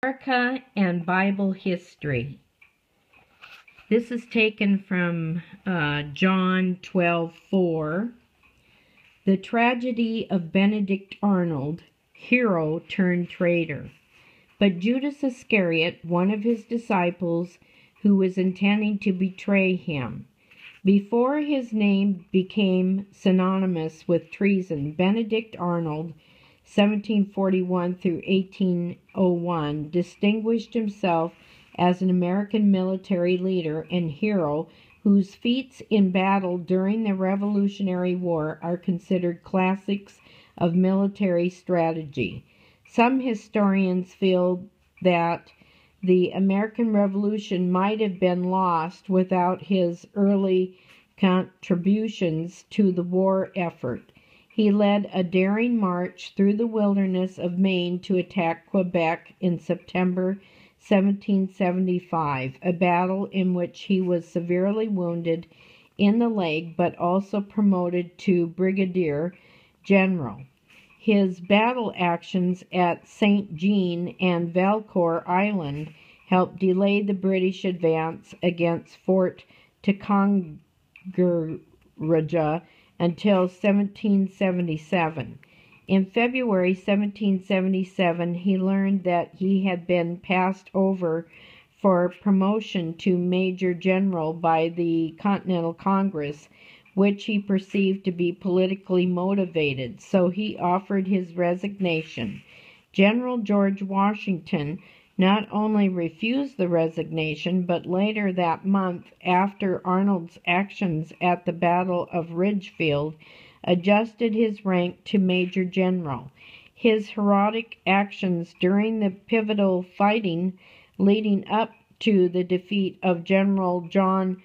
America and Bible History. This is taken from John 12:4. The tragedy of Benedict Arnold, hero turned traitor. But Judas Iscariot, one of his disciples, who was intending to betray him. Before his name became synonymous with treason, Benedict Arnold, 1741 through 1801, distinguished himself as an American military leader and hero whose feats in battle during the Revolutionary War are considered classics of military strategy. Some historians feel that the American Revolution might have been lost without his early contributions to the war effort. He led a daring march through the wilderness of Maine to attack Quebec in September 1775, a battle in which he was severely wounded in the leg but also promoted to brigadier general. His battle actions at St. Jean and Valcour Island helped delay the British advance against Fort Ticonderoga until 1777. In February 1777, he learned that he had been passed over for promotion to Major General by the Continental Congress, which he perceived to be politically motivated, so he offered his resignation. General George Washington not only refused the resignation, but later that month, after Arnold's actions at the Battle of Ridgefield, adjusted his rank to Major General. His heroic actions during the pivotal fighting leading up to the defeat of General John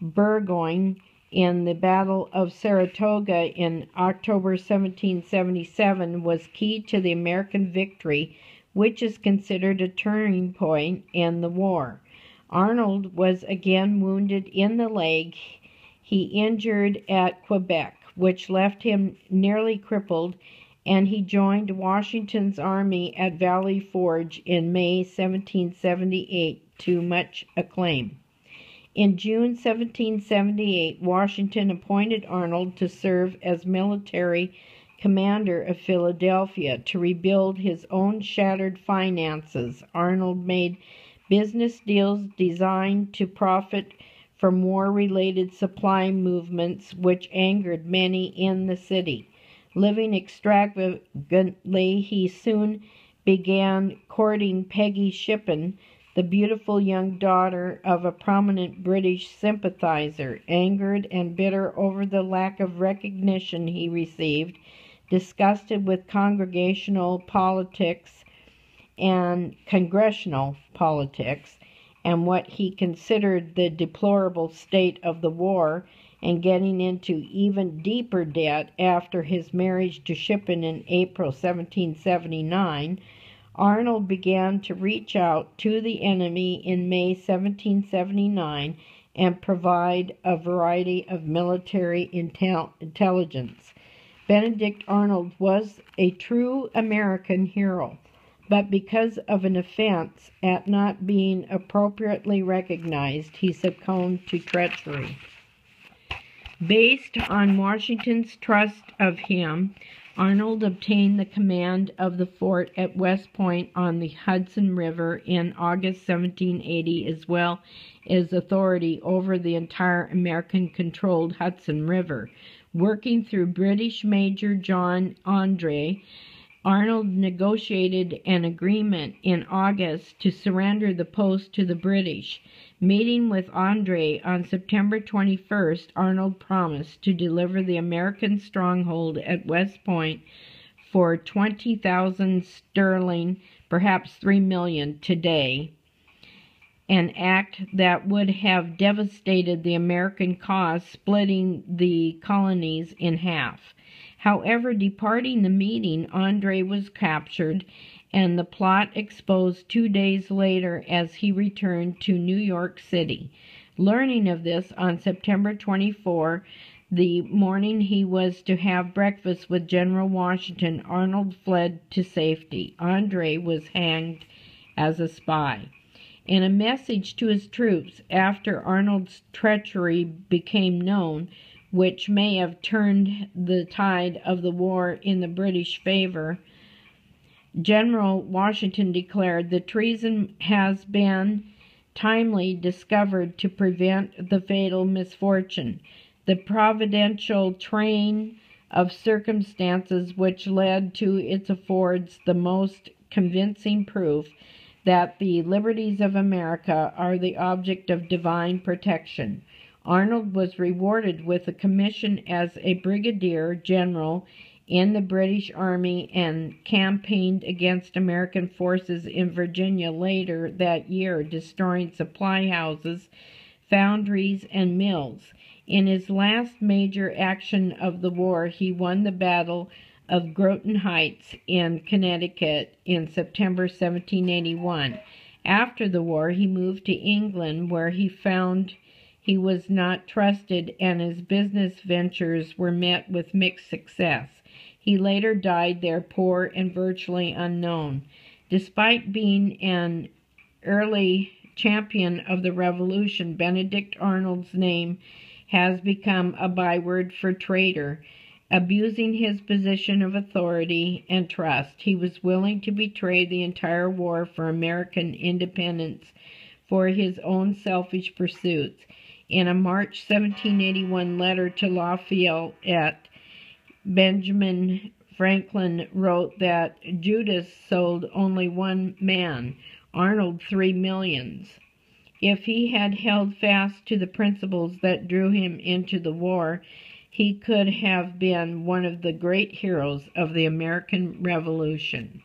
Burgoyne in the Battle of Saratoga in October 1777 was key to the American victory, which is considered a turning point in the war. Arnold was again wounded in the leg he injured at Quebec, which left him nearly crippled, and he joined Washington's army at Valley Forge in May 1778 to much acclaim. In June 1778, Washington appointed Arnold to serve as military commander of Philadelphia to rebuild his own shattered finances. Arnold made business deals designed to profit from war-related supply movements, which angered many in the city. Living extravagantly, he soon began courting Peggy Shippen, the beautiful young daughter of a prominent British sympathizer. Angered and bitter over the lack of recognition he received, disgusted with congregational politics and congressional politics, and what he considered the deplorable state of the war, and getting into even deeper debt after his marriage to Shippen in April 1779, Arnold began to reach out to the enemy in May 1779 and provide a variety of military intelligence. Benedict Arnold was a true American hero, but because of an offense at not being appropriately recognized, he succumbed to treachery. Based on Washington's trust of him, Arnold obtained the command of the fort at West Point on the Hudson River in August 1780, as well as authority over the entire American-controlled Hudson River. Working through British Major John Andre, Arnold negotiated an agreement in August to surrender the post to the British. Meeting with Andre on September 21st, Arnold promised to deliver the American stronghold at West Point for 20,000 sterling, perhaps 3 million today, an act that would have devastated the American cause, splitting the colonies in half. However, departing the meeting, Andre was captured and the plot exposed 2 days later as he returned to New York City. Learning of this on September 24, the morning he was to have breakfast with General Washington, Arnold fled to safety. Andre was hanged as a spy. In a message to his troops after Arnold's treachery became known, which may have turned the tide of the war in the British favor, General Washington declared, "The treason has been timely discovered to prevent the fatal misfortune. The providential train of circumstances which led to it affords the most convincing proof that the liberties of America are the object of divine protection." Arnold was rewarded with a commission as a brigadier general in the British Army and campaigned against American forces in Virginia later that year, destroying supply houses, foundries, and mills. In his last major action of the war, he won the Battle of Groton Heights in Connecticut in September 1781. After the war, he moved to England, where he found he was not trusted and his business ventures were met with mixed success. He later died there poor and virtually unknown. Despite being an early champion of the Revolution, Benedict Arnold's name has become a byword for traitor. Abusing his position of authority and trust, he was willing to betray the entire war for American independence for his own selfish pursuits. In a March 1781 letter to Lafayette, Benjamin Franklin wrote that Judas sold only one man, Arnold 3 millions. If he had held fast to the principles that drew him into the war, he could have been one of the great heroes of the American Revolution.